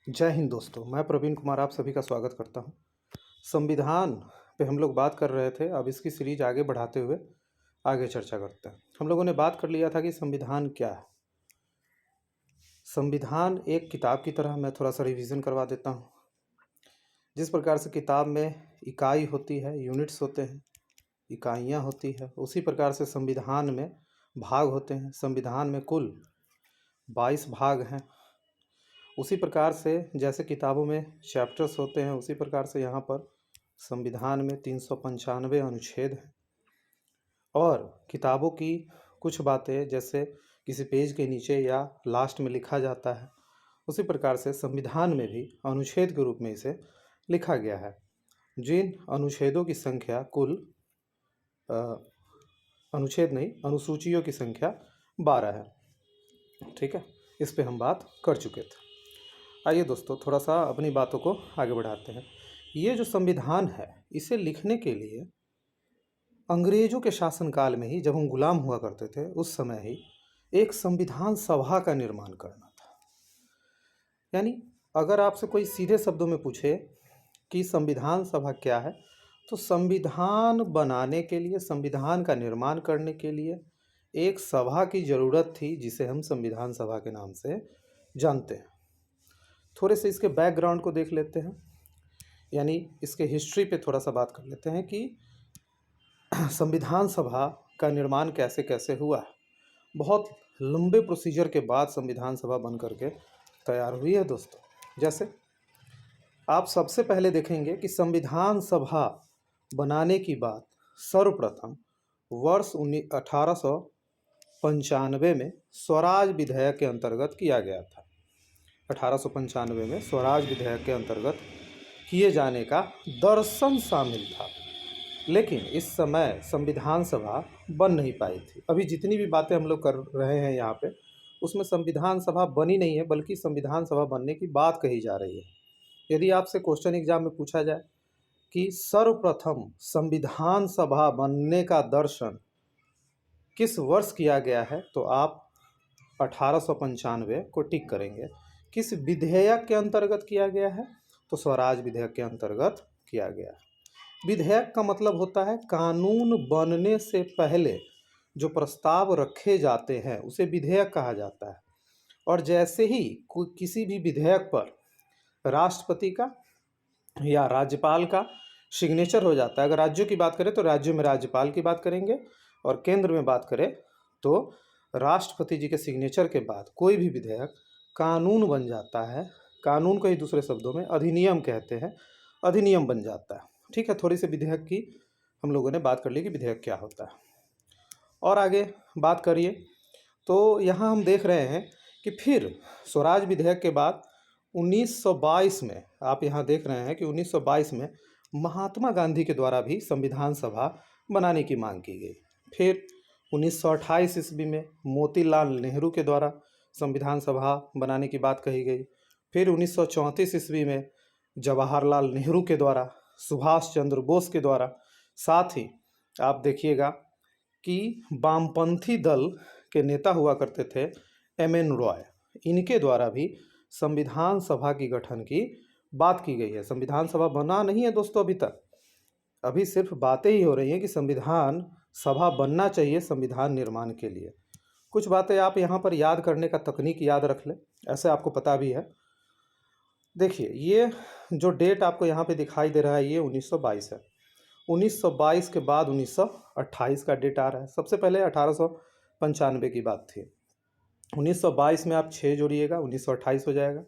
जय हिंद दोस्तों, मैं प्रवीण कुमार आप सभी का स्वागत करता हूं। संविधान पे हम लोग बात कर रहे थे। अब इसकी सीरीज आगे बढ़ाते हुए आगे चर्चा करते हैं। हम लोगों ने बात कर लिया था कि संविधान क्या है। संविधान एक किताब की तरह, मैं थोड़ा सा रिवीजन करवा देता हूं। जिस प्रकार से किताब में इकाई होती है, यूनिट्स होते हैं, इकाइयाँ होती है, उसी प्रकार से संविधान में भाग होते हैं। संविधान में कुल 22 भाग हैं। उसी प्रकार से जैसे किताबों में चैप्टर्स होते हैं, उसी प्रकार से यहाँ पर संविधान में 395 अनुच्छेद हैं। और किताबों की कुछ बातें जैसे किसी पेज के नीचे या लास्ट में लिखा जाता है, उसी प्रकार से संविधान में भी अनुच्छेद के रूप में इसे लिखा गया है। जिन अनुच्छेदों की संख्या कुल अनुच्छेद नहीं, अनुसूचियों की संख्या 12 है। ठीक है, इस पे हम बात कर चुके थे। आइए दोस्तों, थोड़ा सा अपनी बातों को आगे बढ़ाते हैं। ये जो संविधान है, इसे लिखने के लिए अंग्रेजों के शासनकाल में ही, जब हम गुलाम हुआ करते थे, उस समय ही एक संविधान सभा का निर्माण करना था। यानी अगर आपसे कोई सीधे शब्दों में पूछे कि संविधान सभा क्या है, तो संविधान बनाने के लिए, संविधान का निर्माण करने के लिए एक सभा की ज़रूरत थी, जिसे हम संविधान सभा के नाम से जानते हैं। थोड़े से इसके बैकग्राउंड को देख लेते हैं, यानी इसके हिस्ट्री पे थोड़ा सा बात कर लेते हैं कि संविधान सभा का निर्माण कैसे कैसे हुआ। बहुत लंबे प्रोसीजर के बाद संविधान सभा बन करके तैयार हुई है दोस्तों। जैसे आप सबसे पहले देखेंगे कि संविधान सभा बनाने की बात सर्वप्रथम वर्ष 1895 में स्वराज विधेयक के अंतर्गत किया गया था। 1895 में स्वराज विधेयक के अंतर्गत किए जाने का दर्शन शामिल था, लेकिन इस समय संविधान सभा बन नहीं पाई थी। अभी जितनी भी बातें हम लोग कर रहे हैं यहाँ पे, उसमें संविधान सभा बनी नहीं है, बल्कि संविधान सभा बनने की बात कही जा रही है। यदि आपसे क्वेश्चन एग्जाम में पूछा जाए कि सर्वप्रथम संविधान सभा बनने का दर्शन किस वर्ष किया गया है, तो आप 1895 को टिक करेंगे। किस विधेयक के अंतर्गत किया गया है, तो स्वराज विधेयक के अंतर्गत किया गया है। विधेयक का मतलब होता है कानून बनने से पहले जो प्रस्ताव रखे जाते हैं, उसे विधेयक कहा जाता है। और जैसे ही किसी भी विधेयक पर राष्ट्रपति का या राज्यपाल का सिग्नेचर हो जाता है, अगर राज्यों की बात करें तो राज्यों में राज्यपाल की बात करेंगे, और केंद्र में बात करें तो राष्ट्रपति जी के सिग्नेचर के बाद कोई भी विधेयक कानून बन जाता है। कानून को ही दूसरे शब्दों में अधिनियम कहते हैं, अधिनियम बन जाता है। ठीक है, थोड़ी सी विधेयक की हम लोगों ने बात कर ली कि विधेयक क्या होता है। और आगे बात करिए तो यहाँ हम देख रहे हैं कि फिर स्वराज विधेयक के बाद 1922 में, आप यहाँ देख रहे हैं कि 1922 में महात्मा गांधी के द्वारा भी संविधान सभा बनाने की मांग की गई। फिर 1928 ईस्वी में मोतीलाल नेहरू के द्वारा संविधान सभा बनाने की बात कही गई। फिर 1934 ईस्वी में जवाहरलाल नेहरू के द्वारा, सुभाष चंद्र बोस के द्वारा, साथ ही आप देखिएगा कि वामपंथी दल के नेता हुआ करते थे एम.एन. रॉय, इनके द्वारा भी संविधान सभा की गठन की बात की गई है। संविधान सभा बना नहीं है दोस्तों अभी तक, अभी सिर्फ बातें ही हो रही हैं कि संविधान सभा बनना चाहिए संविधान निर्माण के लिए। कुछ बातें आप यहाँ पर याद करने का तकनीक याद रख लें, ऐसे आपको पता भी है। देखिए, ये जो डेट आपको यहाँ पे दिखाई दे रहा है, ये 1922 है। 1922 के बाद 1928 का डेट आ रहा है। सबसे पहले 1895 की बात थी। 1922 में आप 6 जोड़िएगा, 1928 हो जाएगा।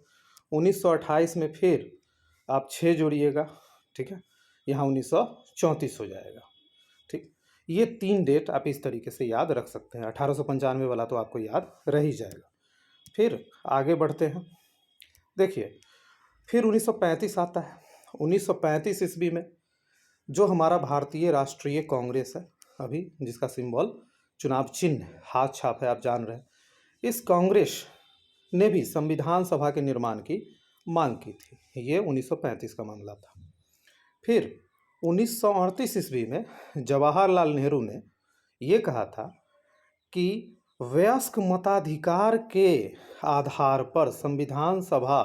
1928 में फिर आप 6 जोड़िएगा, ठीक है, यहाँ 1934 हो जाएगा। ठीक, ये 3 डेट आप इस तरीके से याद रख सकते हैं। 1895 वाला तो आपको याद रह ही जाएगा। फिर आगे बढ़ते हैं। देखिए, फिर 1935 आता है। 1935 ईस्वी में जो हमारा भारतीय राष्ट्रीय कांग्रेस है अभी, जिसका सिंबल चुनाव चिन्ह हाथ छाप है, आप जान रहे हैं, इस कांग्रेस ने भी संविधान सभा के निर्माण की मांग की थी। ये 1935 का मामला था। फिर 1938 ईस्वी में जवाहरलाल नेहरू ने ये कहा था कि वयस्क मताधिकार के आधार पर संविधान सभा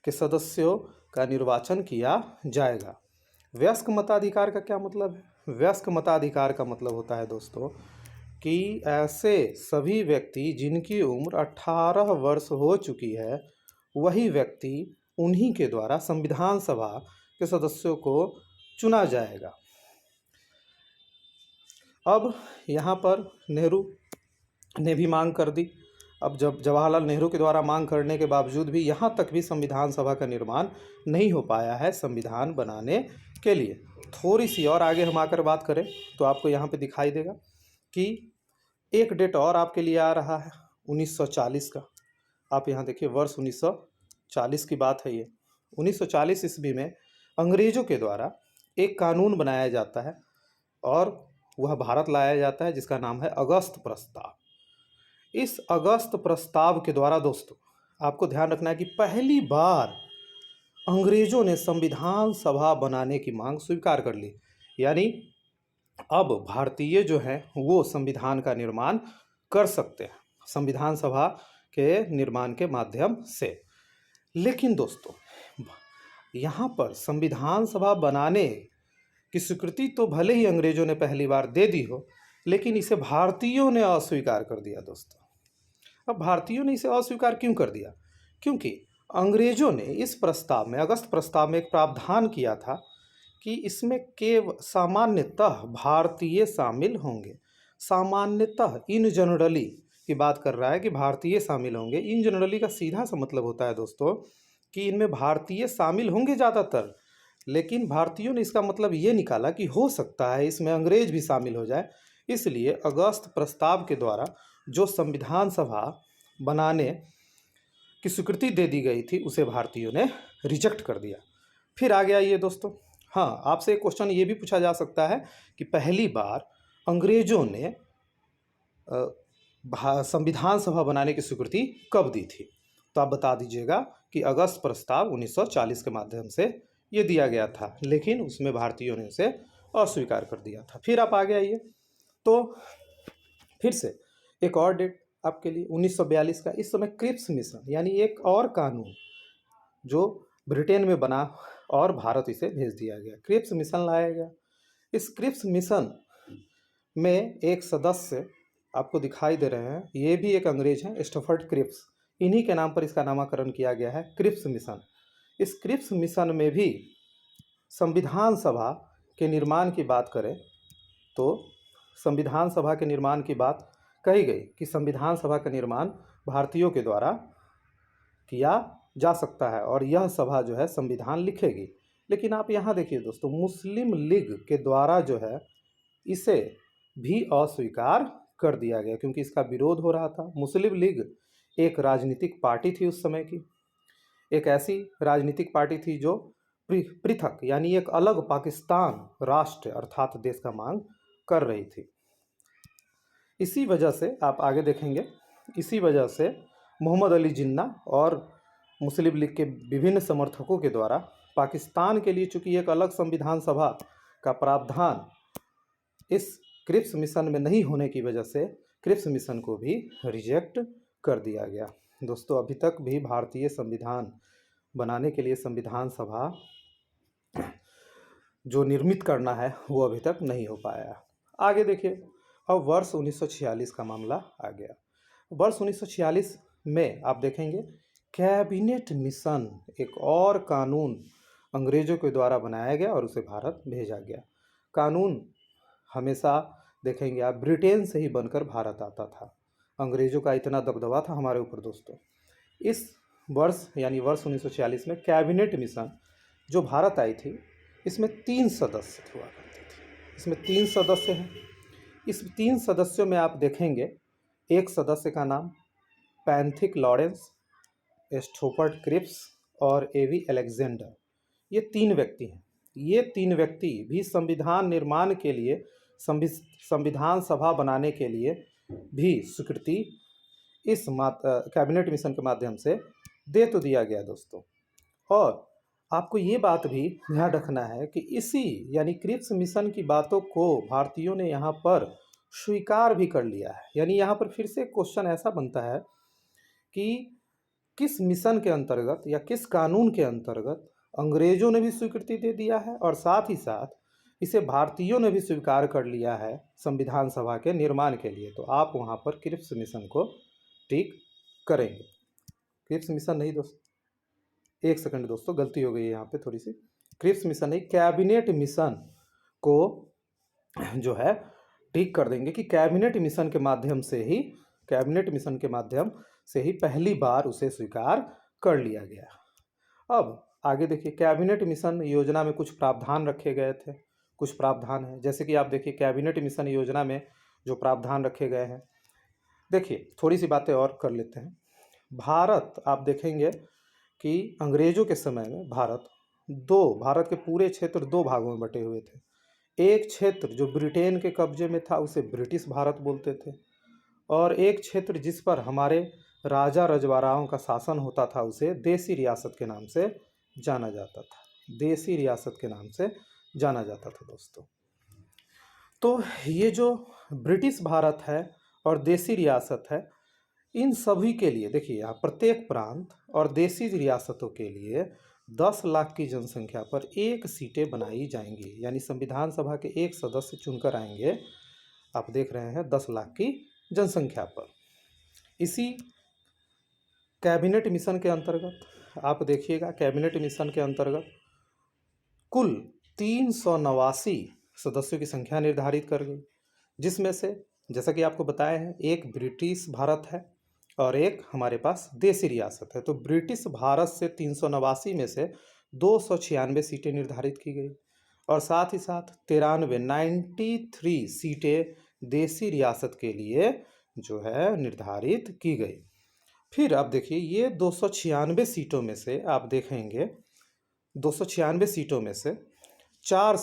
के सदस्यों का निर्वाचन किया जाएगा। वयस्क मताधिकार का क्या मतलब है? वयस्क मताधिकार का मतलब होता है दोस्तों कि ऐसे सभी व्यक्ति जिनकी उम्र 18 वर्ष हो चुकी है, वही व्यक्ति उन्हीं के द्वारा संविधान सभा के सदस्यों को चुना जाएगा। अब यहाँ पर नेहरू ने भी मांग कर दी। अब जब जवाहरलाल नेहरू के द्वारा मांग करने के बावजूद भी यहाँ तक भी संविधान सभा का निर्माण नहीं हो पाया है संविधान बनाने के लिए। थोड़ी सी और आगे हम आकर बात करें तो आपको यहाँ पे दिखाई देगा कि एक डेट और आपके लिए आ रहा है 1940 का। आप यहाँ देखिए, वर्ष 1940 की बात है ये। 1940 ईस्वी में अंग्रेजों के द्वारा एक कानून बनाया जाता है और वह भारत लाया जाता है, जिसका नाम है अगस्त प्रस्ताव। इस अगस्त प्रस्ताव के द्वारा दोस्तों आपको ध्यान रखना है कि पहली बार अंग्रेजों ने संविधान सभा बनाने की मांग स्वीकार कर ली। यानी अब भारतीय जो हैं वो संविधान का निर्माण कर सकते हैं संविधान सभा के निर्माण के माध्यम से। लेकिन दोस्तों यहाँ पर संविधान सभा बनाने की स्वीकृति तो भले ही अंग्रेजों ने पहली बार दे दी हो, लेकिन इसे भारतीयों ने अस्वीकार कर दिया दोस्तों। अब भारतीयों ने इसे अस्वीकार क्यों कर दिया? क्योंकि अंग्रेजों ने इस प्रस्ताव में, अगस्त प्रस्ताव में एक प्रावधान किया था कि इसमें केवल सामान्यतः भारतीय शामिल होंगे। सामान्यतः, इन जनरली की बात कर रहा है कि भारतीय शामिल होंगे। इन जनरली का सीधा सा मतलब होता है दोस्तों कि इनमें भारतीय शामिल होंगे ज़्यादातर, लेकिन भारतीयों ने इसका मतलब ये निकाला कि हो सकता है इसमें अंग्रेज भी शामिल हो जाए। इसलिए अगस्त प्रस्ताव के द्वारा जो संविधान सभा बनाने की स्वीकृति दे दी गई थी उसे भारतीयों ने रिजेक्ट कर दिया। फिर आ गया ये दोस्तों, हाँ, आपसे एक क्वेश्चन ये भी पूछा जा सकता है कि पहली बार अंग्रेजों ने संविधान सभा बनाने की स्वीकृति कब दी थी? तो आप बता दीजिएगा कि अगस्त प्रस्ताव 1940 के माध्यम से ये दिया गया था, लेकिन उसमें भारतीयों ने उसे अस्वीकार कर दिया था। फिर आप आगे आइए तो फिर से एक और डेट आपके लिए 1942 का। इस समय क्रिप्स मिशन यानी एक और कानून जो ब्रिटेन में बना और भारत इसे भेज दिया गया, क्रिप्स मिशन लाया गया। इस क्रिप्स मिशन में एक सदस्य आपको दिखाई दे रहे हैं, ये भी एक अंग्रेज हैं, स्टफर्ड क्रिप्स। इन्हीं के नाम पर इसका नामकरण किया गया है, क्रिप्स मिशन। इस क्रिप्स मिशन में भी संविधान सभा के निर्माण की बात करें तो संविधान सभा के निर्माण की बात कही गई कि संविधान सभा का निर्माण भारतीयों के द्वारा किया जा सकता है और यह सभा जो है संविधान लिखेगी। लेकिन आप यहाँ देखिए दोस्तों, मुस्लिम लीग के द्वारा जो है इसे भी अस्वीकार कर दिया गया क्योंकि इसका विरोध हो रहा था। मुस्लिम लीग एक राजनीतिक पार्टी थी उस समय की, एक ऐसी राजनीतिक पार्टी थी जो पृथक यानी एक अलग पाकिस्तान राष्ट्र अर्थात देश का मांग कर रही थी। इसी वजह से आप आगे देखेंगे, इसी वजह से मोहम्मद अली जिन्ना और मुस्लिम लीग के विभिन्न समर्थकों के द्वारा पाकिस्तान के लिए चूंकि एक अलग संविधान सभा का प्रावधान इस क्रिप्स मिशन में नहीं होने की वजह से क्रिप्स मिशन को भी रिजेक्ट कर दिया गया। दोस्तों अभी तक भी भारतीय संविधान बनाने के लिए संविधान सभा जो निर्मित करना है वो अभी तक नहीं हो पाया। आगे देखिए, अब वर्ष 1946 का मामला आ गया। वर्ष 1946 में आप देखेंगे कैबिनेट मिशन, एक और कानून अंग्रेजों के द्वारा बनाया गया और उसे भारत भेजा गया। कानून हमेशा देखेंगे आप ब्रिटेन से ही बनकर भारत आता था। अंग्रेजों का इतना दबदबा था हमारे ऊपर दोस्तों। इस वर्ष यानी वर्ष 1946 में कैबिनेट मिशन जो भारत आई थी, इसमें 3 सदस्य हुआ करते थे। इसमें 3 सदस्य हैं। इस 3 सदस्यों में आप देखेंगे एक सदस्य का नाम पैंथिक लॉरेंस, स्टफर्ड क्रिप्स और एवी अलेक्जेंडर, ये 3 व्यक्ति हैं। ये 3 व्यक्ति भी संविधान निर्माण के लिए, संविधान सभा बनाने के लिए भी स्वीकृति इस कैबिनेट मिशन के माध्यम से दे तो दिया गया दोस्तों। और आपको ये बात भी ध्यान रखना है कि इसी यानी क्रिप्स मिशन की बातों को भारतीयों ने यहाँ पर स्वीकार भी कर लिया है। यानी यहाँ पर फिर से क्वेश्चन ऐसा बनता है कि किस मिशन के अंतर्गत या किस कानून के अंतर्गत अंग्रेजों ने भी स्वीकृति दे दिया है और साथ ही साथ इसे भारतीयों ने भी स्वीकार कर लिया है संविधान सभा के निर्माण के लिए। तो आप वहाँ पर क्रिप्स मिशन को टिक करेंगे। क्रिप्स मिशन नहीं दोस्तों, एक सेकंड दोस्तों, गलती हो गई है यहाँ पे थोड़ी सी। क्रिप्स मिशन नहीं, कैबिनेट मिशन को जो है टिक कर देंगे कि कैबिनेट मिशन के माध्यम से ही पहली बार उसे स्वीकार कर लिया गया। अब आगे देखिए, कैबिनेट मिशन योजना में कुछ प्रावधान रखे गए थे, कुछ प्रावधान है, जैसे कि आप देखिए कैबिनेट मिशन योजना में जो प्रावधान रखे गए हैं, देखिए थोड़ी सी बातें और कर लेते हैं। भारत, आप देखेंगे कि अंग्रेजों के समय में भारत के पूरे क्षेत्र दो भागों में बटे हुए थे। एक क्षेत्र जो ब्रिटेन के कब्जे में था उसे ब्रिटिश भारत बोलते थे, और एक क्षेत्र जिस पर हमारे राजा रजवाड़ाओं का शासन होता था उसे देसी रियासत के नाम से जाना जाता था। देसी रियासत के नाम से जाना जाता था दोस्तों। तो ये जो ब्रिटिश भारत है और देसी रियासत है, इन सभी के लिए देखिए यहाँ प्रत्येक प्रांत और देसी रियासतों के लिए 10 लाख की जनसंख्या पर एक सीटें बनाई जाएंगी, यानी संविधान सभा के एक सदस्य चुनकर आएंगे। आप देख रहे हैं 10 लाख की जनसंख्या पर। इसी कैबिनेट मिशन के अंतर्गत आप देखिएगा, कैबिनेट मिशन के अंतर्गत कुल 389 सदस्यों की संख्या निर्धारित कर गई, जिसमें से जैसा कि आपको बताया है एक ब्रिटिश भारत है और एक हमारे पास देसी रियासत है। तो ब्रिटिश भारत से 389 में से 296 सीटें निर्धारित की गई और साथ ही साथ 93 सीटें देसी रियासत के लिए जो है निर्धारित की गई। फिर आप देखिए ये 296 सीटों में से आप देखेंगे 296 सीटों में से चार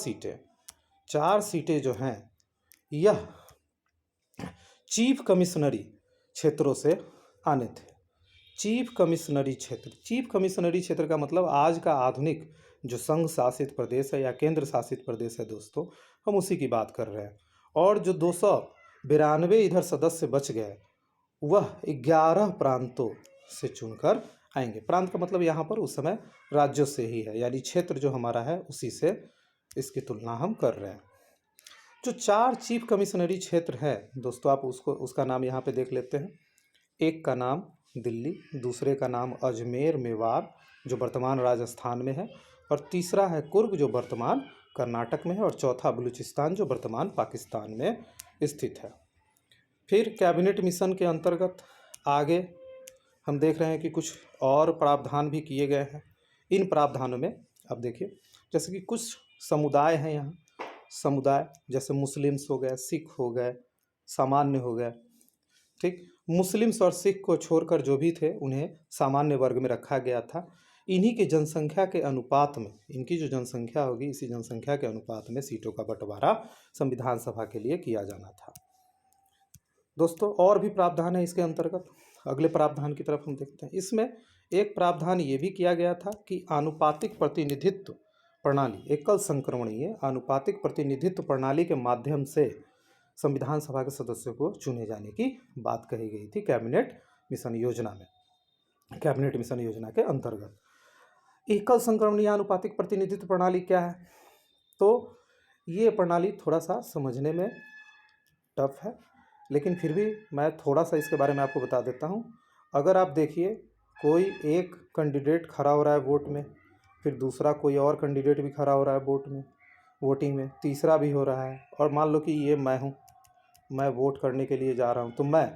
सीटें जो हैं यह चीफ कमिश्नरी क्षेत्रों से आने थे। चीफ कमिश्नरी क्षेत्र का मतलब आज का आधुनिक जो संघ शासित प्रदेश है या केंद्र शासित प्रदेश है दोस्तों, हम उसी की बात कर रहे हैं। और जो 292 इधर सदस्य बच गए वह 11 प्रांतों से चुनकर आएंगे। प्रांत का मतलब यहाँ पर उस समय राज्यों से ही है, यानी क्षेत्र जो हमारा है उसी से इसकी तुलना हम कर रहे हैं। जो 4 चीफ कमिश्नरी क्षेत्र है दोस्तों, आप उसका नाम यहाँ पे देख लेते हैं। एक का नाम दिल्ली, दूसरे का नाम अजमेर मेवाड़ जो वर्तमान राजस्थान में है, और तीसरा है कुर्ग जो वर्तमान कर्नाटक में है, और चौथा बलूचिस्तान जो वर्तमान पाकिस्तान में स्थित है। फिर कैबिनेट मिशन के अंतर्गत आगे हम देख रहे हैं कि कुछ और प्रावधान भी किए गए हैं। इन प्रावधानों में अब देखिए जैसे कि कुछ समुदाय हैं यहाँ, समुदाय जैसे मुस्लिम्स हो गए, सिख हो गए, सामान्य हो गए, ठीक। मुस्लिम्स और सिख को छोड़कर जो भी थे उन्हें सामान्य वर्ग में रखा गया था। इन्हीं की जनसंख्या के अनुपात में, इनकी जो जनसंख्या होगी इसी जनसंख्या के अनुपात में सीटों का बंटवारा संविधान सभा के लिए किया जाना था दोस्तों। और भी प्रावधान है इसके अंतर्गत, अगले प्रावधान की तरफ हम देखते हैं। इसमें एक प्रावधान ये भी किया गया था कि आनुपातिक प्रतिनिधित्व प्रणाली, एकल संक्रमणीय आनुपातिक प्रतिनिधित्व प्रणाली के माध्यम से संविधान सभा के सदस्यों को चुने जाने की बात कही गई थी कैबिनेट मिशन योजना में। कैबिनेट मिशन योजना के अंतर्गत एकल संक्रमणीय आनुपातिक प्रतिनिधित्व प्रणाली क्या है, तो ये प्रणाली थोड़ा सा समझने में टफ है, लेकिन फिर भी मैं थोड़ा सा इसके बारे में आपको बता देता हूँ। अगर आप देखिए कोई एक कैंडिडेट खड़ा हो रहा है वोट में, फिर दूसरा कोई और कैंडिडेट भी खड़ा हो रहा है वोटिंग में, तीसरा भी हो रहा है, और मान लो कि ये मैं हूँ, मैं वोट करने के लिए जा रहा हूँ, तो मैं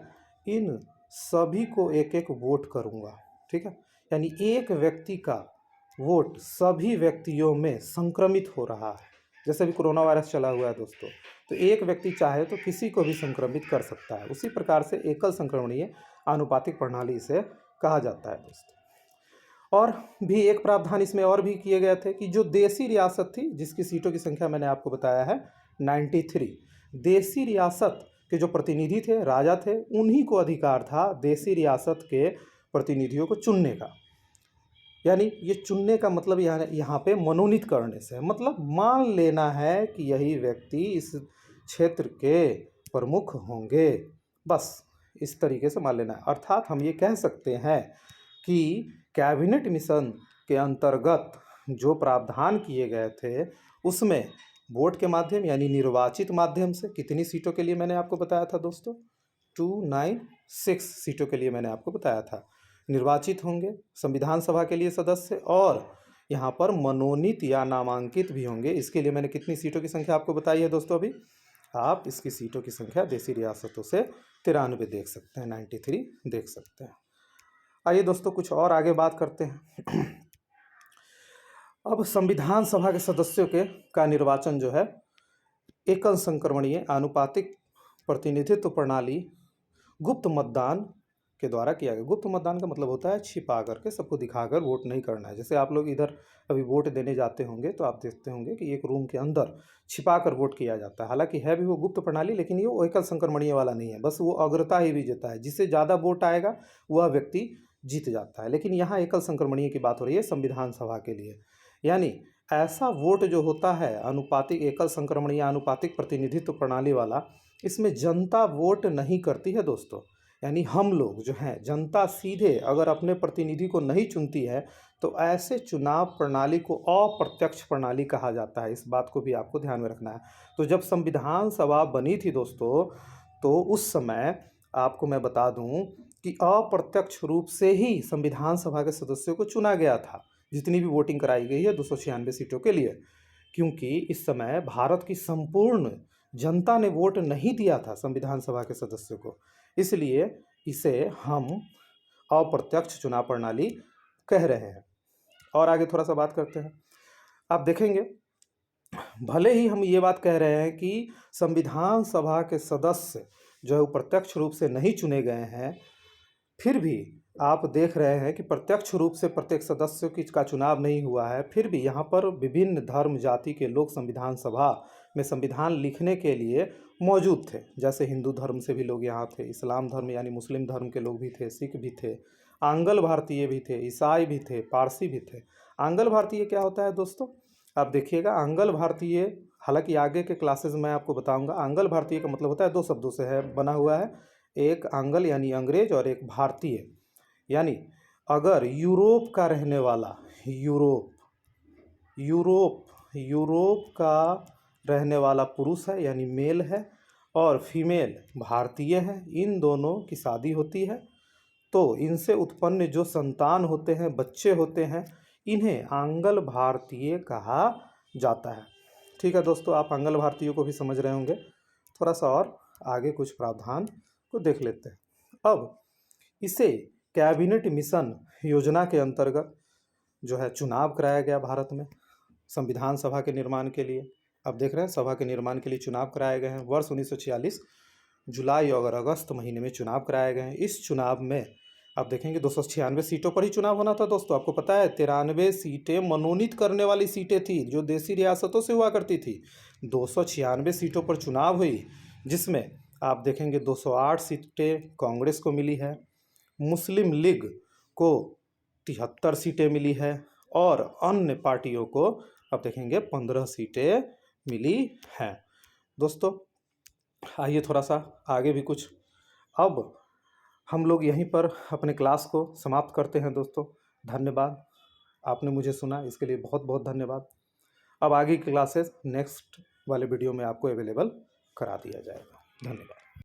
इन सभी को एक एक वोट करूँगा, ठीक है। यानी एक व्यक्ति का वोट सभी व्यक्तियों में संक्रमित हो रहा है। जैसे भी कोरोना वायरस चला हुआ है दोस्तों, तो एक व्यक्ति चाहे तो किसी को भी संक्रमित कर सकता है। उसी प्रकार से एकल संक्रमणीय आनुपातिक प्रणाली से कहा जाता है दोस्तों। और भी एक प्रावधान इसमें और भी किए गए थे कि जो देसी रियासत थी जिसकी सीटों की संख्या मैंने आपको बताया है 93, देसी रियासत के जो प्रतिनिधि थे, राजा थे, उन्हीं को अधिकार था देसी रियासत के प्रतिनिधियों को चुनने का। यानी ये चुनने का मतलब यहाँ पे मनोनीत करने से, मतलब मान लेना है कि यही व्यक्ति इस क्षेत्र के प्रमुख होंगे, बस इस तरीके से मान लेना है। अर्थात हम ये कह सकते हैं कि कैबिनेट मिशन के अंतर्गत जो प्रावधान किए गए थे उसमें वोट के माध्यम यानी निर्वाचित माध्यम से कितनी सीटों के लिए मैंने आपको बताया था दोस्तों, 296 सीटों के लिए मैंने आपको बताया था निर्वाचित होंगे संविधान सभा के लिए सदस्य, और यहाँ पर मनोनीत या नामांकित भी होंगे। इसके लिए मैंने कितनी सीटों की संख्या आपको बताई है दोस्तों, अभी आप इसकी सीटों की संख्या देशी रियासतों से 93 देख सकते हैं, 93 देख सकते हैं। आइए दोस्तों कुछ और आगे बात करते हैं। अब संविधान सभा के सदस्यों का निर्वाचन जो है एकल संक्रमणीय आनुपातिक प्रतिनिधित्व प्रणाली गुप्त मतदान के द्वारा किया गया। गुप्त मतदान का मतलब होता है छिपा करके सबको दिखाकर वोट नहीं करना है। जैसे आप लोग इधर अभी वोट देने जाते होंगे तो आप देखते होंगे कि एक रूम के अंदर छिपा कर वोट किया जाता है। हालांकि है भी वो गुप्त प्रणाली, लेकिन ये एकल संक्रमणीय वाला नहीं है, बस वो अग्रता ही विजेता है, जिससे ज़्यादा वोट आएगा वह व्यक्ति जीत जाता है। लेकिन यहाँ एकल संक्रमणीय की बात हो रही है संविधान सभा के लिए, यानी ऐसा वोट जो होता है अनुपातिक एकल संक्रमणीय आनुपातिक प्रतिनिधित्व प्रणाली वाला, इसमें जनता वोट नहीं करती है दोस्तों। यानी हम लोग जो हैं, जनता सीधे अगर अपने प्रतिनिधि को नहीं चुनती है तो ऐसे चुनाव प्रणाली को अप्रत्यक्ष प्रणाली कहा जाता है। इस बात को भी आपको ध्यान में रखना है। तो जब संविधान सभा बनी थी दोस्तों, तो उस समय आपको मैं बता दूं कि अप्रत्यक्ष रूप से ही संविधान सभा के सदस्यों को चुना गया था, जितनी भी वोटिंग कराई गई है 296 सीटों के लिए, क्योंकि इस समय भारत की संपूर्ण जनता ने वोट नहीं दिया था संविधान सभा के सदस्यों को, इसलिए इसे हम अप्रत्यक्ष चुनाव प्रणाली कह रहे हैं। और आगे थोड़ा सा बात करते हैं। आप देखेंगे भले ही हम ये बात कह रहे हैं कि संविधान सभा के सदस्य जो है वो प्रत्यक्ष रूप से नहीं चुने गए हैं, फिर भी आप देख रहे हैं कि प्रत्यक्ष रूप से प्रत्येक सदस्य का चुनाव नहीं हुआ है, फिर भी यहाँ पर विभिन्न धर्म जाति के लोग संविधान सभा में संविधान लिखने के लिए मौजूद थे। जैसे हिंदू धर्म से भी लोग यहाँ थे, इस्लाम धर्म यानी मुस्लिम धर्म के लोग भी थे, सिख भी थे, आंग्ल भारतीय भी थे, ईसाई भी थे, पारसी भी थे। आंग्ल भारतीय क्या होता है दोस्तों, आप देखिएगा आंग्ल भारतीय, हालांकि आगे के क्लासेस में आपको बताऊंगा। आंग्ल भारतीय का मतलब होता है, दो शब्दों से है बना हुआ है, एक आंग्ल यानी अंग्रेज और एक भारतीय यानी अगर यूरोप का रहने वाला, यूरोप का रहने वाला पुरुष है यानी मेल है, और फीमेल भारतीय है, इन दोनों की शादी होती है तो इनसे उत्पन्न जो संतान होते हैं, बच्चे होते हैं, इन्हें आंग्ल भारतीय कहा जाता है। ठीक है दोस्तों, आप आंग्ल भारतीयों को भी समझ रहे होंगे। थोड़ा सा और आगे कुछ प्रावधान को देख लेते हैं। अब इसे कैबिनेट मिशन योजना के अंतर्गत जो है चुनाव कराया गया भारत में संविधान सभा के निर्माण के लिए। अब देख रहे हैं सभा के निर्माण के लिए चुनाव कराए गए हैं। वर्ष 1946 जुलाई और अगस्त महीने में चुनाव कराए गए हैं। इस चुनाव में आप देखेंगे 296 सीटों पर ही चुनाव होना था दोस्तों। आपको पता है 93 सीटें मनोनीत करने वाली सीटें थी जो देशी रियासतों से हुआ करती थी। 296 सीटों पर चुनाव हुई, जिसमें आप देखेंगे 208 सीटें कांग्रेस को मिली है, मुस्लिम लीग को 73 सीटें मिली है, और अन्य पार्टियों को आप देखेंगे 15 सीटें मिली हैं। दोस्तों आइए थोड़ा सा आगे भी कुछ, अब हम लोग यहीं पर अपने क्लास को समाप्त करते हैं दोस्तों। धन्यवाद, आपने मुझे सुना, इसके लिए बहुत बहुत धन्यवाद। अब आगे की क्लासेस नेक्स्ट वाले वीडियो में आपको अवेलेबल करा दिया जाएगा। धन्यवाद।